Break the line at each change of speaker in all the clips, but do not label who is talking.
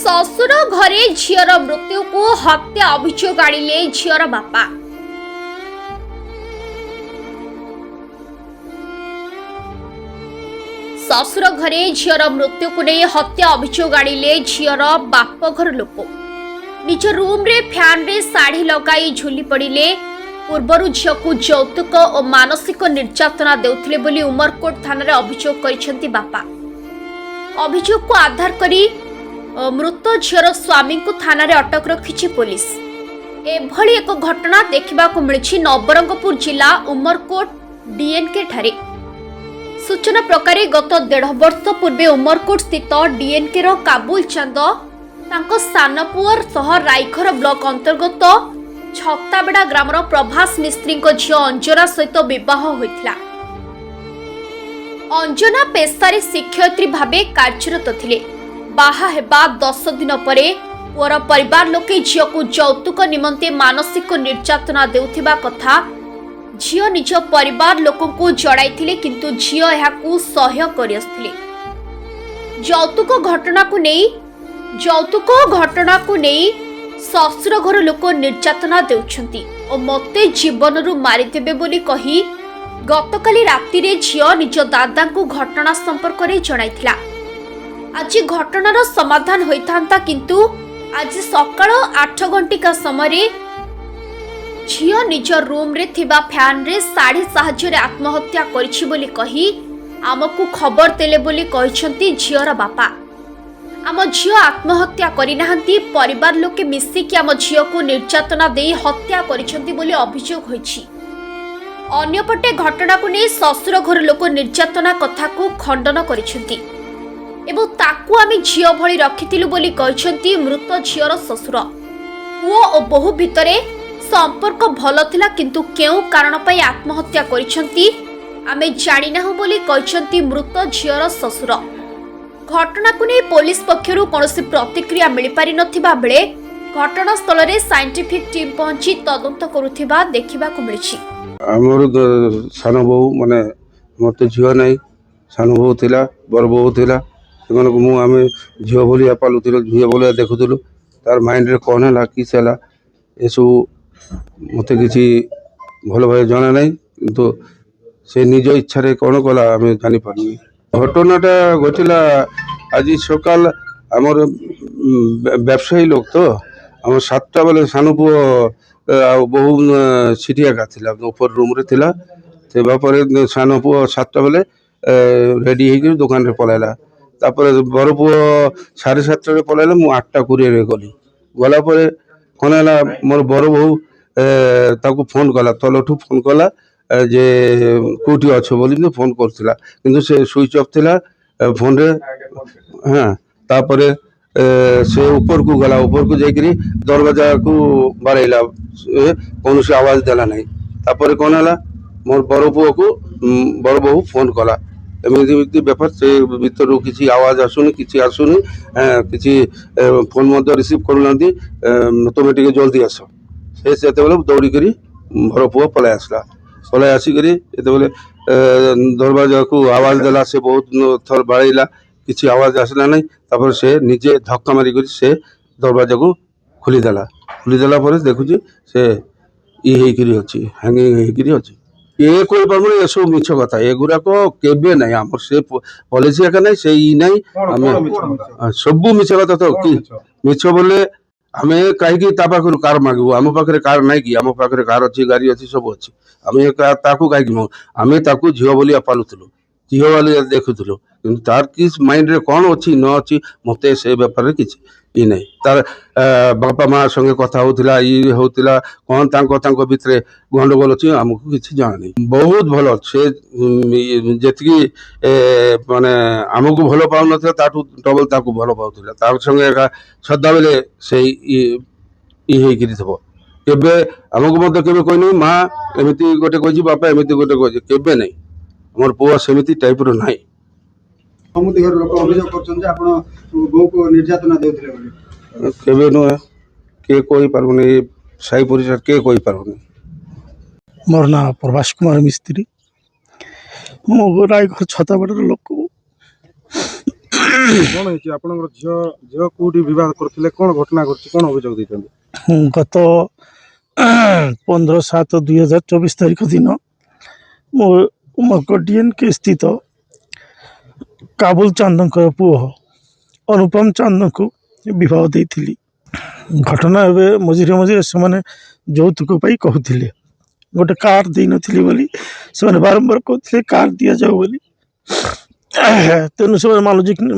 शशुर घरे झीर मृत्यु को हत्या अभियोग आनिले झीर बापा। शशुर घरे झीर मृत्यु को नहीं हत्या अभियोग आनिले झीर बापघर लोक। निज रूम रे फैन रे साड़ी लगाई झुली पड़िले। पूर्वर झील को यौतुक और मानसिक निर्यातना देउथिले बोली उमरकोट थाना रे अभियोग करिसेंती बापा। अभियोग को आधार करी मृत झीर स्वामी को थाना रे अटक रखिछि पुलिस। एभली एक घटना देखा मिली नवरंगपुर जिला उमरकोट डीएनके ठारे। सूचना प्रकार गत 1.5 वर्ष पूर्वे उमरकोट स्थित डीएनके रो काबुल चांद तांको सान पुअर सह रायघर ब्लॉक अंतर्गत छत्ताबेड़ा ग्रामर प्रभास मिस्त्री झील अंजना सहित विवाह होइथिला। अंजना पेशारे शिक्षयित्री भावे कार्यरत थिले। बाहा हेबा 10 दिन परे पुअर परिवार लोके झील को यौतुक निमंते मानसिक निर्यातना देउथिबा कथा झील निज परिवार लोकन को जणाइथिले, किंतु झील एहाकू सह्य करि आस्थिले। यौतुक घटना को नहीं शशुर घर लोक निर्यातना देउछंती और मते जीवनरू मारिदेबे बोली कही गतकाली राति रे झील निज दादा को घटना संपर्क रे जणाइथिला। आज घटनार समाधान होइथांता, किंतु आज सकाळ 8 घंटिका समय झील निज रूम रे थिबा फैन रे साड़ी साहाय्य रे आत्महत्या करिछि बोली कही आमकु खबर देले बोली कहिसंती झीलर बापा। आम झील आत्महत्या करिनाहांती, परिवार लोके मिसिकी आम झील को निर्यातना देई हत्या करिसंती बोली अभियोग होइछि। अन्यपटे घटना को नहीं शशुर घर लोक निर्यातना कथा को खंडन करिसंती एवं ताकू आमे झील भली रखिथिलु बोली कहिसंती मृत झीलर शशुर। पुओ और बहु भितरे संपर्क भल थिला, किंतु केउ कारण पई आत्महत्या करिसंती आमे जानिनाहु बोली कहिसंती मृत झीलर शशुर। घटना को नहीं पुलिस पक्षरु कोनोसी प्रतिक्रिया मिल पारि नथिबा बेले घटनास्थल रे साइंटिफिक टीम पहुंची तदंत करुथिबा देखिबा को मिलिछि।
हमर सान बहु माने मते झियो नै सान बहु थिला बर बहु थिला सेमन को मु आमे झियो बोलिया पालुथिलो झियो बोलिया देखुथिलो तार माइंड रे कोन हला कि सेला एसु मते किछि भलो भाई जणा नै, किंतु से निज इच्छा रे कोन कला आमे जानि पारनी। घटनाटा घटिला आज सकाल आमर व्यवसायी लोक तो आम 7टा बेले सान पुओ बहु सीटिया का थिला ऊपर रूम रे थिला से सान पुओ 7टा बेले रेडी होकर दुकान रे पलाइला। तापर बर पुओ 7:30 रे पलाइला, मु 8:20 रे गली गला परे कोन हला मोर बर बहु ताकू फोन कला तलठू फोन कला जे कोठी अच्छो बोली फोन करथिला, किंतु से स्विच ऑफ थिला फोन रे। हाँ तापरे से ऊपर को गला ऊपर को जाकरी दरवाजा को बारैला कौन से आवाज देला नहीं। तापरे कोन हला मोर बड़ पुओ को बड़ बहु फोन कला एमती बेपार से भीतर किसी आवाज आसुनी किसी आसुनी किसी फोन मध्य रिसीव करूना तुम टे जल्दी आस से दौड़ी करी बड़ पुओ पলাই आसला। पलाई आसिकी ये दरवाजा को आवाज देला से बहुत थर बाड़ेला किसी आवाज आसला नहीं। तापर से निजे धक्का मारिक से दरवाजा को खोलीदेला। खोलीदेला देखुची से ये अच्छी हैंगिंग अच्छी ये कोई पार्बन ये सब मिछ कथा एगुराक केबे नहीं आमर से पॉलिसी एका नहीं से ई नहीं आम सब मिछ कथा तो कि मिछ बोले आमे कहीं पाखर कार मांगू आम पाखे कार ना कि आम पाखे कार अच्छी गाड़ी अच्छी सब अच्छी आम ताकू कहीं मांगू आम ताकू झील बोलिया पालुलु झील बोलिया देखुलु कि तार कि माइंड रे कौन अच्छी न अच्छी मत से बेपार किसी ये नहीं तार बापा माँ संगे कथा होता ये होता कौन तांको भितर गंडगोल अच्छी आमको किसी जाना नहीं। बहुत भल से जी माने आमको भल पाऊन डबल ताकू भल पाला तार संगे सदा बेले से ये केबे आमको मत के कहनी माँ एमती गोटे कही बापा एमती गोटे कही केबे नहीं मोर पुआ सेमती टाइप रो नहीं।
समुदी घर लोक अभियोग करछन जे आपण बो को निर्यातना देउथिले बोली
केबे न के कोई पारबने साई परिसर के कोई पारबने।
मोर ना प्रभास कुमार मिस्त्री मो रायघर छताबेड़र लोक
କଣ ହେଇଛି ଆପଣଙ୍କର ଝିଅ କୋଉଠି ବିବାହ କରୁଥିଲେ କଣ ଘଟଣା ଘଟିଛି କଣ ଅଭିଯୋଗ ଦେଇଛନ୍ତି?
ଗତ 15/7/2024 ତାରିଖ ଦିନ ମୁଁ ମକଡିଏନ୍ ସ୍ଥିତ କାବୁଲ ଚାନ୍ଦଙ୍କର ପୁଅ ଅନୁପମ ଚାନ୍ଦଙ୍କୁ ବିବାହ ଦେଇଥିଲି। ଘଟଣା ଏବେ ମଝିରେ ସେମାନେ ଯୌତୁକ ପାଇଁ କହୁଥିଲେ। ଗୋଟେ କାର୍ ଦେଇନଥିଲି ବୋଲି ସେମାନେ ବାରମ୍ବାର କହୁଥିଲେ କାର୍ ଦିଆଯାଉ ବୋଲି। ତେଣୁ ସେମାନେ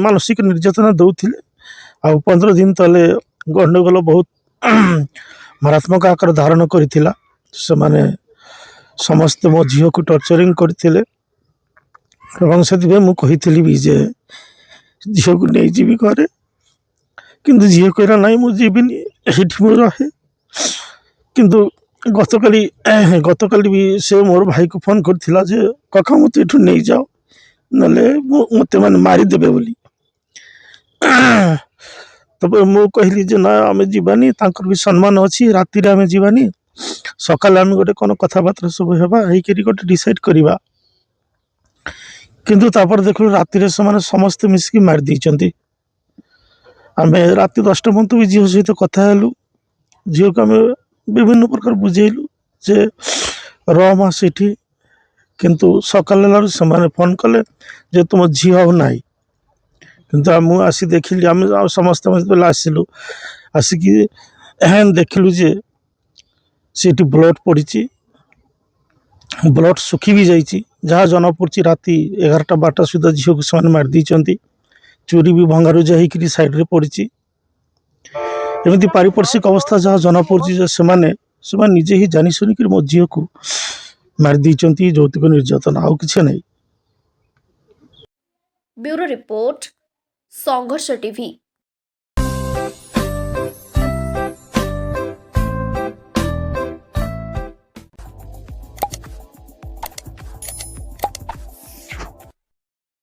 ମାନସିକ ନିର୍ଯାତନା ଦେଉଥିଲେ। ଆଉ 15 ଦିନ ତଳେ ଗଣ୍ଡଗୋଳ ବହୁତ ମାରାତ୍ମକ ଆକାର ଧାରଣ କରିଥିଲା। ସେମାନେ ସମସ୍ତେ ମୋ ଝିଅକୁ ଟର୍ଚରିଂ କରିଥିଲେ ଏବଂ ସେଥିପାଇଁ ମୁଁ କହିଥିଲି ବି ଯେ ଝିଅକୁ ନେଇଯିବି ଘରେ, କିନ୍ତୁ ଝିଅ କହିଲା ନାହିଁ ମୁଁ ଯିବିନି, ଏଇଠି ମୁଁ ରହେ। କିନ୍ତୁ ଗତକାଲି ବି ସେ ମୋର ଭାଇକୁ ଫୋନ୍ କରିଥିଲା ଯେ କାକା ମୋତେ ଏଠୁ ନେଇଯାଅ, ନହେଲେ ମୋତେ ମାନେ ମାରିଦେବେ ବୋଲି। ତାପରେ ମୁଁ କହିଲି ଯେ ନା ଆମେ ଯିବାନି, ତାଙ୍କର ବି ସମ୍ମାନ ଅଛି, ରାତିରେ ଆମେ ଯିବାନି, ସକାଳେ ଆମେ ଗୋଟେ କ'ଣ କଥାବାର୍ତ୍ତା ସବୁ ହେବା, ହେଇକରି ଗୋଟେ ଡିସାଇଡ୍ କରିବା। କିନ୍ତୁ ତାପରେ ଦେଖିଲୁ ରାତିରେ ସେମାନେ ସମସ୍ତେ ମିଶିକି ମାରି ଦେଇଛନ୍ତି। ଆମେ ରାତି 10ଟା ପର୍ଯ୍ୟନ୍ତ ବି ଝିଅ ସହିତ କଥା ହେଲୁ। ଝିଅକୁ ଆମେ ବିଭିନ୍ନ ପ୍ରକାର ବୁଝେଇଲୁ ଯେ ରମା ସେଠି, କିନ୍ତୁ ସକାଳ ହେଲାରୁ ସେମାନେ ଫୋନ୍ କଲେ ଯେ ତୁମ ଝିଅ ଆଉ ନାହିଁ। କିନ୍ତୁ ମୁଁ ଆସି ଦେଖିଲି, ଆମେ ଆଉ ସମସ୍ତେ ଆସିଲୁ, ଆସିକି ଦେଖିଲୁ ଯେ ସେଠି ବ୍ଲଡ୍ ପଡ଼ିଛି, ବ୍ଲଡ୍ ଶୁଖି ବି ଯାଇଛି। ଯାହା ଜଣାପଡ଼ୁଛି ରାତି 11ଟା-12ଟା ସୁଦ୍ଧା ଝିଅକୁ ସେମାନେ ମାରି ଦେଇଛନ୍ତି। ଚୁରି ବି ଭଙ୍ଗାରୁଜା ହେଇକରି ସାଇଡ଼୍ରେ ପଡ଼ିଛି। ଏମିତି ପାରିପାର୍ଶ୍ୱିକ ଅବସ୍ଥା ଯାହା ଜଣାପଡ଼ୁଛି ଯେ ସେମାନେ ନିଜେ ହିଁ ଜାଣି ଶୁଣିକରି ମୋ ଝିଅକୁ ମାରି ଦେଇଛନ୍ତି। ଯୌତୁକ ନିର୍ଯାତନା, ଆଉ କିଛି ନାହିଁ।
ବ୍ୟୁରୋ ରିପୋର୍ଟ, ସଂଘର୍ଷ ଟିଭି।